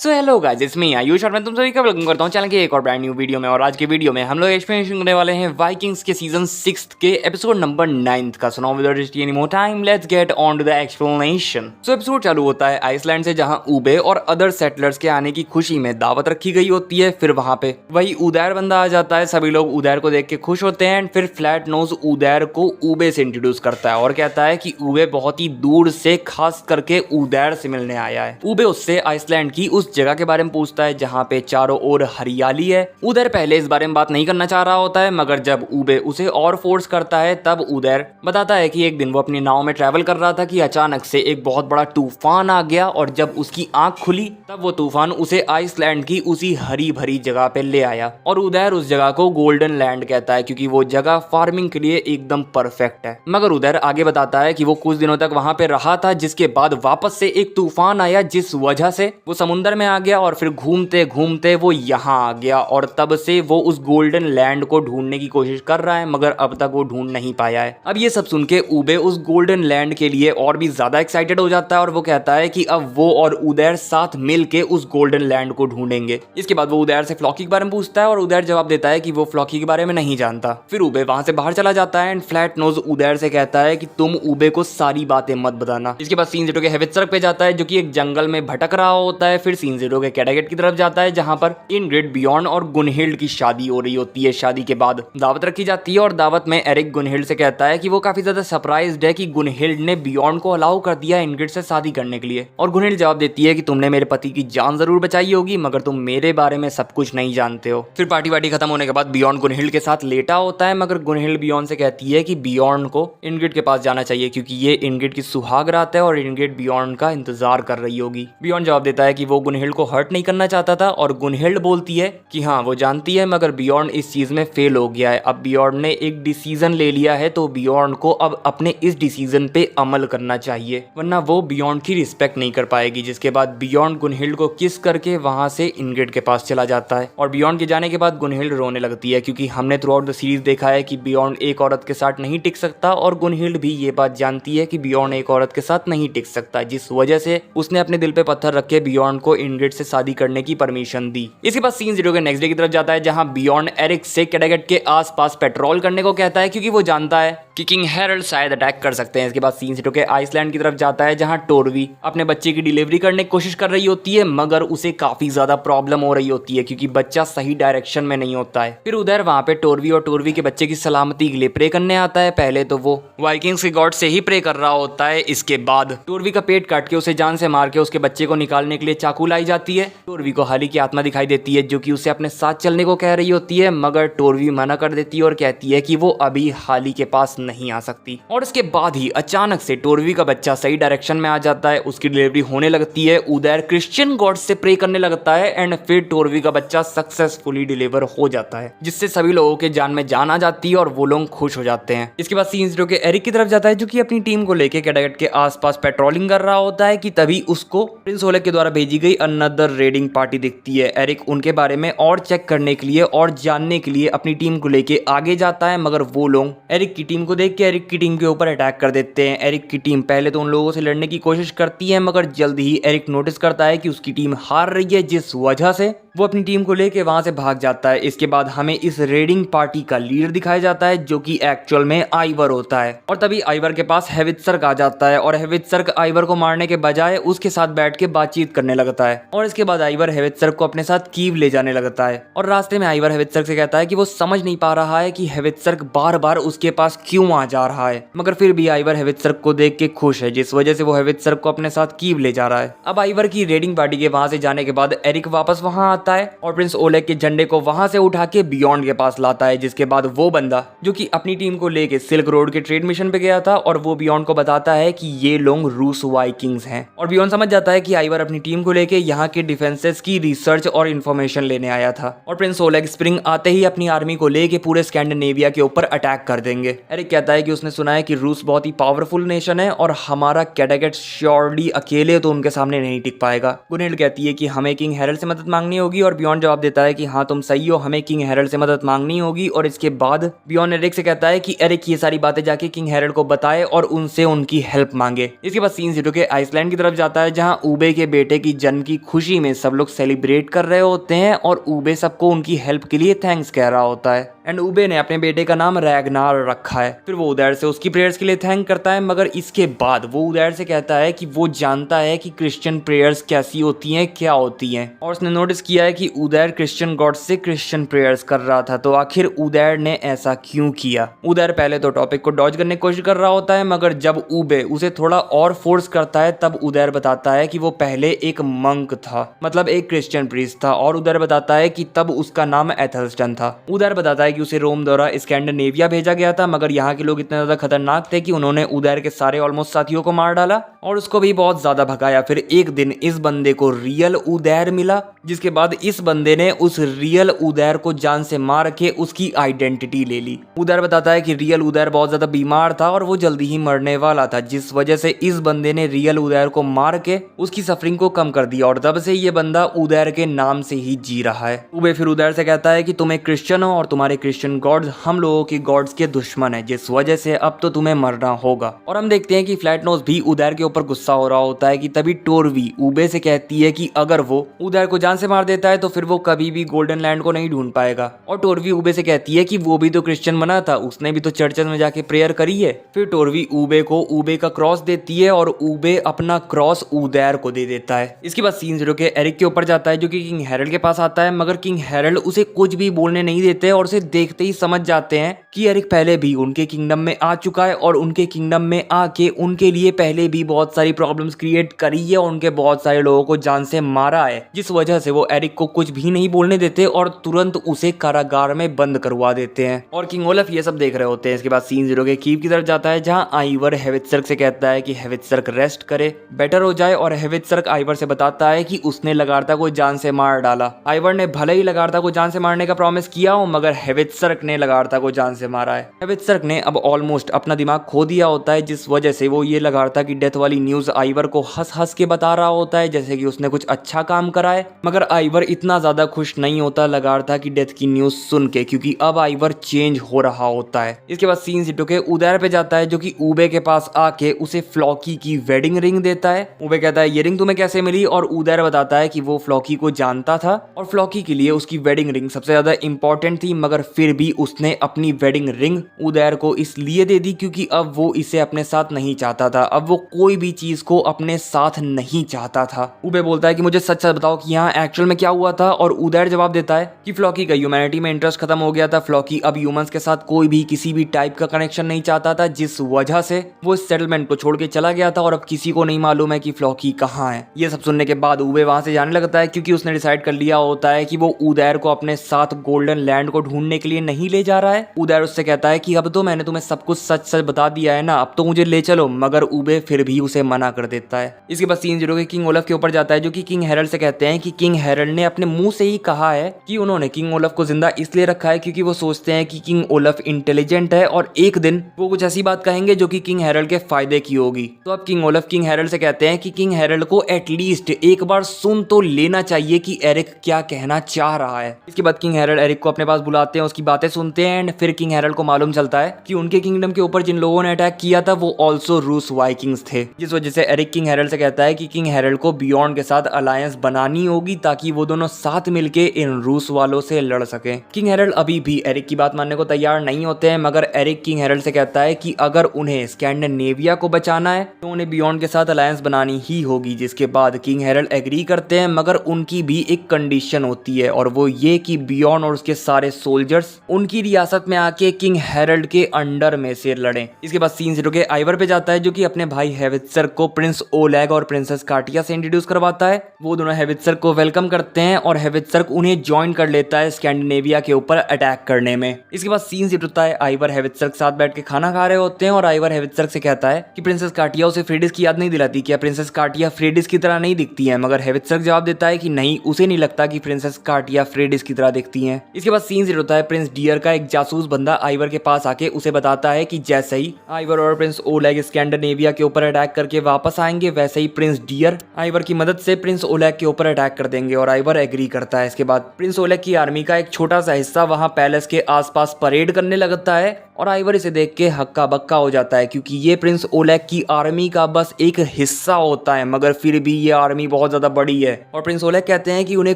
So hello guys, it's me Ayush और मैं तुम सभी का वेलकम करता हूं चैनल के एक और ब्रांड न्यू वीडियो में। और आज के वीडियो में हम लोग एक्सप्लेनेशन करने वाले हैं वाइकिंग्स के सीजन 6 के एपिसोड नंबर 9 का। So now without wasting any more time, let's get on to the explanation. So episode चालू होता है आइसलैंड से, जहां उबे और अदर सेटलर्स के आने की खुशी में दावत रखी गई होती है। फिर वहां पे वही उदैर बंदा आ जाता है। सभी लोग उदैर को देख के खुश होते हैं। फिर फ्लैट नोज उदैर को उबे से इंट्रोड्यूस करता है और कहता है कि उबे बहुत ही दूर से खास करके उदैर से मिलने आया है। उबे उससे आइसलैंड की उस जगह के बारे में पूछता है जहां पे चारों ओर हरियाली है। उदैर पहले इस बारे में बात नहीं करना चाह रहा होता है, मगर जब उबे उसे और फोर्स करता है तब उदैर बताता है कि एक दिन वो अपनी नाव में ट्रैवल कर रहा था कि अचानक से एक बहुत बड़ा तूफान आ गया और जब उसकी आंख खुली तब वो तूफान उसे आइसलैंड की उसी हरी भरी जगह पे ले आया। और उदैर उस जगह को गोल्डन लैंड कहता है क्योंकि वो जगह फार्मिंग के लिए एकदम परफेक्ट है। मगर उदैर आगे बताता है कि वो कुछ दिनों तक वहां पे रहा था, जिसके बाद वापस से एक तूफान आया जिस वजह से वो समुद्र में आ गया और फिर घूमते घूमते वो यहाँ आ गया। और तब से वो उस गोल्डन लैंड को ढूंढने की कोशिश कर रहा है, मगर अब तक वो ढूंढ नहीं पाया है। अब ये सब सुन के उबे उस गोल्डन लैंड के लिए और भी ज्यादा एक्साइटेड हो जाता है और वो कहता है कि अब वो और उदैर साथ मिल के उस गोल्डन लैंड को ढूंढेंगे। इसके बाद वो उदैर से फ्लॉकी के बारे में पूछता है और उदैर जवाब देता है कि वो फ्लॉकी के बारे में नहीं जानता। फिर उबे वहां से बाहर चला जाता है एंड फ्लैट नोज उदैर से कहता है कि तुम उबे को सारी बातें मत बताना। इसके बाद सीन 0 के हेवित्सर्ग पे जाता है जो कि एक जंगल में भटक रहा होता है। फिर सीन 0 के कैडागेट की तरफ जाता है जहां पर इनग्रिड, बियॉन्ड और गुनहिल्ड की शादी हो रही होती है। शादी के बाद दावत रखी जाती है और दावत में एरिक गुनहिल्ड से कहता है कि वो काफी ज्यादा सरप्राइज्ड है कि गुनहिल्ड ने बियॉन्ड को अलाउ कर दिया इनग्रिड से शादी करने के लिए। और गुनहिल्ड जवाब देती है कि तुमने मेरे पति की जान जरूर बचाई होगी, मगर तुम मेरे बारे में सब कुछ नहीं जानते हो। फिर पार्टी वार्टी खत्म होने के बाद बियॉन्ड गुनहिल्ड के साथ लेटा होता है, मगर गुनहिल्ड बियॉन्ड से कहती है कि बियॉन्ड को इनग्रिड के पास जाना चाहिए क्योंकि ये इनग्रिड की सुहाग रात है और इनग्रिड बियॉन्ड का इंतजार कर रही होगी। बियॉन्ड जवाब देता है कि वो गुनहिल्ड को हर्ट नहीं करना चाहता था और गुनहिल्ड बोलती है कि हाँ वो जानती है, मगर बियॉन्ड इस चीज में फेल हो गया है। अब बियॉन्ड ने एक डिसीजन ले लिया है तो बियॉन्ड को अब अपने इस डिसीजन पे अमल करना चाहिए, वरना वो बियॉन्ड की रिस्पेक्ट नहीं कर पाएगी। जिसके बाद बियॉन्ड गुनहिल्ड को किस करके वहां से इनग्रिड के पास चला जाता है। और बियॉन्ड के जाने के बाद गुनहिल्ड रोने लगती है क्योंकि हमने थ्रू आउट द सीरीज देखा है कि बियॉन्ड एक औरत के साथ नहीं टिक सकता और गुनहिल्ड भी ये बात जानती है कि बियॉन्ड एक औरत के साथ नहीं टिक सकता, जिस वजह से उसने अपने दिल पे पत्थर रख के बियॉन्ड को इनग्रिड से शादी करने की परमिशन दी। इसके बाद सीन 0 के नेक्स्ट डे की तरफ जाता है जहां बियॉन्ड एरिक से कैडागेट के आसपास पेट्रोल करने को कहता है क्योंकि वो जानता है कि किंग हेरल्ड शायद अटैक कर सकते हैं। इसके बाद सीन 0 के आइसलैंड की तरफ जाता है जहां टोरवी अपने बच्चे की डिलीवरी करने की कोशिश कर रही होती है, मगर उसे काफी ज्यादा प्रॉब्लम हो रही होती है क्योंकि बच्चा सही डायरेक्शन में नहीं होता है। फिर उधर वहां पे टोरवी और टोरवी के बच्चे की सलामती के लिए प्रे करने आता है। पहले तो वो वाइकिंग्स के गॉड से ही प्रे कर रहा होता है। इसके बाद टोरवी का पेट काट के उसे जान से मार के उसके बच्चे को निकालने के लिए चाकू लाई जाती है। टोरवी को हाली की आत्मा दिखाई देती है जो कि उसे अपने साथ चलने को कह रही होती है, मगर टोरवी मना कर देती है और कहती है कि वो अभी हाली के पास नहीं आ सकती। और इसके बाद ही अचानक से टोरवी का बच्चा सही डायरेक्शन में आ जाता है, उसकी डिलीवरी होने लगती है। उदैर क्रिश्चियन गॉड से प्रे करने लगता है एंड फिर टोरवी का बच्चा सक्सेसफुली डिलीवर हो जाता है, जिससे सभी लोगों के जान में जान आ जाती है और वो लोग खुश हो जाते हैं। इसके बाद सीन 0 के एरिक की तरफ जाता है जो कि अपनी टीम को लेकर कैडागेट के आसपास पेट्रोलिंग कर रहा होता है कि तभी उसको प्रिंस ओलेग के द्वारा भेजी गई अनदर रेडिंग पार्टी दिखती है। एरिक उनके बारे में और चेक करने के लिए और जानने के लिए अपनी टीम को लेके आगे जाता है, मगर वो लोग एरिक की टीम को देख के एरिक की टीम के ऊपर अटैक कर देते हैं। एरिक की टीम पहले तो उन लोगों से लड़ने की कोशिश करती है, मगर जल्द ही एरिक नोटिस करता है कि उसकी टीम हार रही है, जिस वजह से वो अपनी टीम को लेके वहां से भाग जाता है। इसके बाद हमें इस रेडिंग पार्टी का लीडर दिखाया जाता है जो कि एक्चुअल में आइवर होता है। और तभी आइवर के पास हेवित्सर्ग आ जाता है और हेवित्सर्ग आइवर को मारने के बजाय उसके साथ बैठ के बातचीत करने लगता है। और इसके बाद आइवर हेवित्सर्ग को अपने साथ कीव ले जाने लगता है। और रास्ते में आइवर हेवित्सर्ग से कहता है कि वो समझ नहीं पा रहा है कि हेवित्सर्ग बार बार उसके पास क्यों आ जा रहा है, मगर फिर भी आइवर हेवित्सर्ग को देख के खुश है, जिस वजह से वो हेवित्सर्ग को अपने साथ कीव ले जा रहा है। अब आइवर की रेडिंग पार्टी के वहां से जाने के बाद एरिक वापस वहां आता है और प्रिंस ओलेग के झंडे को वहां से उठा के बियॉन्ड के पास लाता है। जिसके बाद वो बंदा जो कि अपनी टीम को लेके सिल्क रोड के ट्रेड मिशन पे गया था और वो बियॉन्ड को बताता है कि ये लोग रूस वाइकिंग्स हैं। और बियॉन्ड समझ जाता है कि आइवर अपनी टीम को लेके यहाँ के डिफेंसेस की रिसर्च और इन्फॉर्मेशन लेने आया था। और प्रिंस ओलेग स्प्रिंग आते ही अपनी आर्मी को लेके पूरे स्कैंडिनेविया के ऊपर अटैक कर देंगे। एरिक कहता है कि उसने सुना है कि रूस बहुत ही पावरफुल नेशन है और हमारा कैडागेट श्योरली अकेले तो उनके सामने नहीं टिक पाएगा। गुनहिल्ड कहती है कि हमें किंग हेरल्ड से मदद मांगनी होगी होगी और बियॉन्ड जवाब देता है कि हाँ तुम सही हो, हमें किंग हेरल्ड से मदद मांगनी होगी। और इसके बाद बियॉन्ड एरिक से कहता है कि एरिक ये सारी बातें जाके किंग हेरल्ड को बताए और उनसे उनकी हेल्प मांगे। इसके बाद सीन जीरो के आइसलैंड की तरफ जाता है जहाँ ऊबे के बेटे की जन्म की खुशी में सब लोग सेलिब्रेट कर रहे होते हैं और ऊबे सबको उनकी हेल्प के लिए थैंक्स कह रहा होता है। एंड ऊबे ने अपने बेटे का नाम रैगनार रखा है। फिर वो उदैर से उसकी प्रेयर्स के लिए थैंक करता है, मगर इसके बाद वो उदैर से कहता है कि वो जानता है कि क्रिश्चियन प्रेयर्स कैसी होती हैं, क्या होती हैं, और उसने नोटिस किया है कि उदैर क्रिश्चियन गॉड से क्रिश्चियन प्रेयर्स कर रहा था। तो आखिर उदैर ने ऐसा क्यों किया? उदैर पहले तो टॉपिक को डॉज करने की कोशिश कर रहा होता है, मगर जब ऊबे उसे थोड़ा और फोर्स करता है तब उदैर बताता है कि वो पहले एक मंक था, मतलब एक क्रिश्चियन प्रीस्ट था, और उदैर बताता है कि तब उसका नाम एथल्स्टन था। उदैर बताता है कि उसे रोम द्वारा स्कैंडिनेविया भेजा गया था, मगर यहाँ के लोग इतने ज्यादा खतरनाक थे कि उन्होंने उदैर के सारे ऑलमोस्ट साथियों को मार डाला और उसको भी बहुत ज्यादा भगाया। फिर एक दिन इस बंदे को रियल उदैर मिला, जिसके बाद इस बंदे ने उस रियल उदैर को जान से मार के उसकी आइडेंटिटी ले ली। उदैर बताता है कि रियल उदैर बहुत ज्यादा बीमार था और वो जल्दी ही मरने वाला था, जिस वजह से इस बंदे ने रियल उदैर को मार के उसकी सफरिंग को कम कर दिया और तब से ये बंदा उदैर के नाम से ही जी रहा है। उबे फिर उदैर से कहता है कि तुम एक क्रिश्चियन हो और तुम्हारे क्रिश्चियन गॉड्स हम लोगों की गॉड्स के दुश्मन है, जिस वजह से अब तो तुम्हें मरना होगा। और हम देखते हैं कि फ्लैट नोज भी उदैर के ऊपर गुस्सा हो रहा होता है कि तभी टोरवी उबे से कहती है कि अगर वो उदैर को जान से मार देता है तो फिर वो कभी भी गोल्डन लैंड को नहीं ढूंढ पाएगा। और टोरवी उबे से कहती है कि वो भी तो क्रिश्चियन बना था, उसने भी तो चर्चेस में जाके प्रेयर करी है। फिर टोरवी उबे को उबे का क्रॉस देती है और उबे अपना क्रॉस उदैर को दे देता है। इसके बाद सीन जीरो के एरिक के ऊपर जाता है जो कि किंग हेरल्ड के पास आता है, मगर किंग हेरल्ड उसे कुछ भी बोलने नहीं देते और उसे देखते ही समझ जाते हैं कि एरिक पहले भी उनके किंगडम में आ चुका है और उनके किंगडम में आके उनके लिए पहले भी बहुत सारी प्रॉब्लम्स क्रिएट करी है और उनके बहुत सारे लोगों को जान से मारा है, जिस वजह से वो एरिक को कुछ भी नहीं बोलने देते और तुरंत उसे कारागार में बंद करवा देते हैं। और किंग ओलफ ये सब देख रहे होते हैं। इसके बाद सीन जीरो के कीप की तरफ जाता है जहां आइवर हेवित्सर्क से कहता है कि हेवित्सर्क रेस्ट करे, बेटर हो जाए, और हेवित्सर्क आइवर से बताता है कि उसने लगार्ता को जान से मार डाला। आइवर ने भले ही लगार्ता को जान से मारने का प्रॉमिस किया हो, मगर हेवित्सर्क ने लगार्ता को जान से मारा है। हेवित्सर्क ने अब ऑलमोस्ट अपना दिमाग खो दिया होता है, जिस वजह से वो ये लगार्ता की डेथ वाली न्यूज आइवर को हंस हंस के बता रहा होता है जैसे कि उसने कुछ अच्छा काम करा है। मगर आइवर इतना ज्यादा खुश नहीं होता लगार्ता की डेथ की न्यूज सुन के, क्योंकि अब आइवर चेंज हो रहा होता है। इसके बाद सीन जीरो के उदैर पे जाता है जो कि ऊबे के पास आके उसे फ्लॉकी की वेडिंग रिंग देता है। ऊबे कहता है ये रिंग तुम्हें कैसे मिली, और उदैर बताता है कि वो फ्लॉकी को जानता था और फ्लॉकी के लिए उसकी वेडिंग रिंग सबसे ज्यादा इंपॉर्टेंट थी, मगर फिर भी उसने अपनी वेडिंग रिंग उदैर को इसलिए दे दी क्योंकि अब वो इसे अपने साथ नहीं चाहता था। अब वो कोई भी चीज को अपने साथ नहीं चाहता था। ऊबे बोलता है कि मुझे सच सच बताओ कि यहाँ एक्चुअल में क्या हुआ था, और उदैर जवाब देता है कि फ्लॉकी का ह्यूमैनिटी में इंटरेस्ट खत्म हो गया था। फ्लॉकी अब ह्यूमंस के साथ कोई भी किसी भी टाइप का कनेक्शन नहीं चाहता था, जिस वजह से वो इस सेटलमेंट को छोड़ के चला गया था और अब किसी को नहीं मालूम है कि फ्लॉकी कहाँ है। ये सब सुनने के बाद ऊबे वहां से जाने लगता है क्योंकि उसने डिसाइड कर लिया होता है कि वो उदैर को अपने साथ गोल्डन लैंड को ढूंढने के लिए नहीं ले जा रहा है। उदैर उससे कहता है कि अब तो मैंने तुम्हें सब कुछ सच सच बता दिया है ना, अब तो मुझे ले चलो, मगर ऊबे फिर भी उसे मना कर देता है। इसके बाद सीन जीरो के किंग ओलफ के ऊपर जाता है जो कि किंग हेरल्ड से कहते हैं कि किंग हेरल्ड ने अपने मुंह से ही कहा है कि उन्होंने किंग ओलफ को जिंदा इसलिए रखा है क्योंकि वो सोचते हैं कि किंग ओलफ इंटेलिजेंट है और एक दिन वो कुछ ऐसी बात कहेंगे जो कि किंग हेरल्ड के फायदे की होगी। तो अब किंग ओलफ किंग हेरल्ड से कहते हैं कि किंग हेरल्ड को एटलीस्ट एक बार सुन तो लेना चाहिए कि एरिक क्या कहना चाह रहा है। इसके बाद किंग हेरल्ड एरिक को अपने पास बुलाते हैं, उसकी बातें सुनते हैं, एंड फिर किंग हेरल्ड को मालूम चलता है कि उनके किंगडम के ऊपर जिन लोगों ने अटैक किया था वो ऑल्सो रूस वाइकिंग्स थे, जिस वजह से एरिक किंग हेरल्ड से कहता है कि किंग हेरल्ड को बियॉन्ड के साथ अलायंस बनानी होगी ताकि वो दोनों साथ मिलके इन रूस वालों से लड़ सके। किंग हेरल्ड अभी भी एरिक की बात मानने को तैयार नहीं होते हैं, मगर एरिक किंग हेरल्ड से कहता है कि अगर उन्हें स्कैंडिनेविया को बचाना है तो उन्हें बियॉन्ड के साथ अलायंस बनानी ही होगी। जिसके बाद किंग हेरल्ड एग्री करते हैं, मगर उनकी भी एक कंडीशन होती है और वो ये कि बियॉन्ड और उसके सारे सोल्जर्स उनकी रियासत में आके किंग हेरल्ड के अंडर में से लड़ें। इसके बाद सीन जीरो के आइवर पे जाता है जो कि अपने भाई हेवित्सर्क को प्रिंस ओलेग और प्रिंसेस कार्टिया से इंट्रोड्यूस करवाता है। वो दोनों हेवित्सर्क को वेलकम करते हैं और हेवित्सर्क उन्हें ज्वाइन कर लेता है स्कैंडिनेविया के ऊपर अटैक करने में। इसके बाद सीन शिफ्ट होता है, आइवर हेवित्सर्क साथ बैठ के खाना खा रहे होते हैं और आइवर हेवित्सर्क से कहता है कि प्रिंसेस कार्टिया उसे फ्रीडिस की याद नहीं दिलाती, क्या प्रिंसेस कार्टिया फ्रीडिस की तरह नहीं दिखती है? मगर हेवित्सर्क जवाब देता है कि नहीं, उसे नहीं लगता कि प्रिंसेस कार्टिया फ्रीडिस की तरह दिखती हैं। इसके बाद सीन शिफ्ट होता है प्रिंस डियर का एक जासूस बंदा आइवर के पास आके उसे बताता है कि जैसे ही आइवर और प्रिंस ओलेग स्कैंडिनेविया के ऊपर अटैक करके वापस आएंगे वैसे ही प्रिंस डियर आइवर की मदद से प्रिंस ओलेग के ऊपर अटैक कर देंगे और आइवर एग्री करता है। इसके बाद प्रिंस ओलेग की आर्मी का एक छोटा सा हिस्सा वहां पैलेस के आसपास परेड करने लगता है और आइवर इसे देख के हक्का बक्का हो जाता है क्योंकि ये प्रिंस ओलेग की आर्मी का बस एक हिस्सा होता है, मगर फिर भी ये आर्मी बहुत ज्यादा बड़ी है और प्रिंस ओलेग कहते हैं कि उन्हें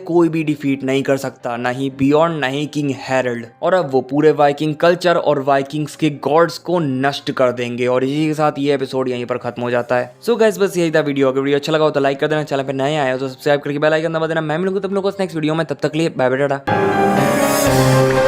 कोई भी डिफीट नहीं कर सकता, ना ही बियॉन्ड ना ही किंग हैरल्ड। और अब वो पूरे वाइकिंग कल्चर और वाइकिंग्स के गॉड्स को नष्ट कर देंगे और इसी के साथ ये एपिसोड यहीं पर खत्म हो जाता है। सो गाइस बस यही था वीडियो। अगर वीडियो अच्छा लगा हो तो लाइक कर देना, चैनल पे नए आए हो तो सब्सक्राइब करके बेल आइकन दबा देना। मैं मिलूंगा तुम लोगों को नेक्स्ट वीडियो में, तब तक के लिए बाय बाय टाटा।